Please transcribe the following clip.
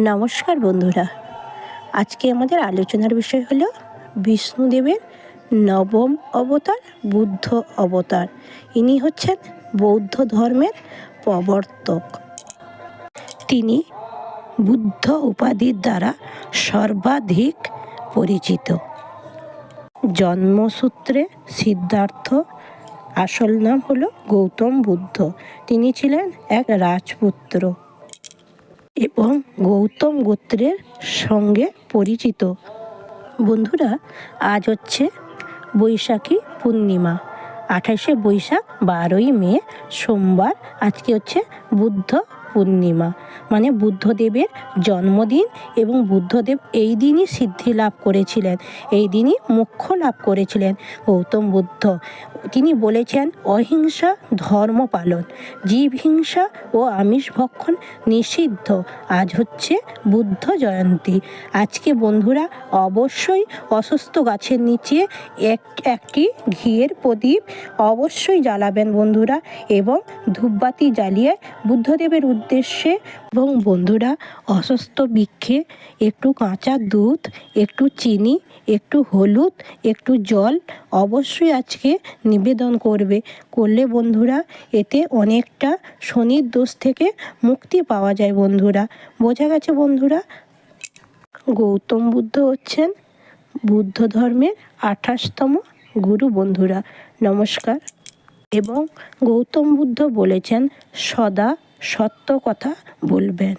নমস্কার বন্ধুরা, আজকে আমাদের আলোচনার বিষয় হলো বিষ্ণুদেবের নবম অবতার বুদ্ধ অবতার। ইনি হচ্ছেন বৌদ্ধ ধর্মের প্রবর্তক। তিনি বুদ্ধ উপাধির দ্বারা সর্বাধিক পরিচিত। জন্মসূত্রে সিদ্ধার্থ, আসল নাম হলো গৌতম বুদ্ধ। তিনি ছিলেন এক রাজপুত্র এবং গৌতম গোত্রের সঙ্গে পরিচিত। বন্ধুরা, আজ হচ্ছে বৈশাখী পূর্ণিমা, 28শে বৈশাখ, 12ই মে সোমবার। আজকে হচ্ছে বুদ্ধ পূর্ণিমা, মানে বুদ্ধদেবের জন্মদিন, এবং বুদ্ধদেব এই দিনই সিদ্ধি লাভ করেছিলেন, এই দিনই মোক্ষ লাভ করেছিলেন গৌতম বুদ্ধ। তিনি বলেছেন, অহিংসা ধর্ম পালন, জীব হিংসা ও আমিষ ভক্ষণ নিষিদ্ধ। আজ হচ্ছে বুদ্ধ জয়ন্তী। আজকে বন্ধুরা অবশ্যই অশ্বত্থ গাছের নিচে একটি ঘিয়ের প্রদীপ অবশ্যই জ্বালাবেন বন্ধুরা, এবং ধূপবাতি জ্বালিয়ে বুদ্ধদেবের উদ্দেশ্যে। এবং বন্ধুরা, অশ্বত্থ বৃক্ষে একটু কাঁচা দুধ, একটু চিনি, একটু হলুদ, একটু জল অবশ্যই আজকে নিবেদন করলে বন্ধুরা, এতে অনেকটা শনির দোষ থেকে মুক্তি পাওয়া যায় বন্ধুরা। বোঝা গেছে বন্ধুরা? গৌতম বুদ্ধ হচ্ছেন বুদ্ধ ধর্মের 28তম গুরু বন্ধুরা। নমস্কার। এবং গৌতম বুদ্ধ বলেছেন, সদা সত্য কথা বলবেন।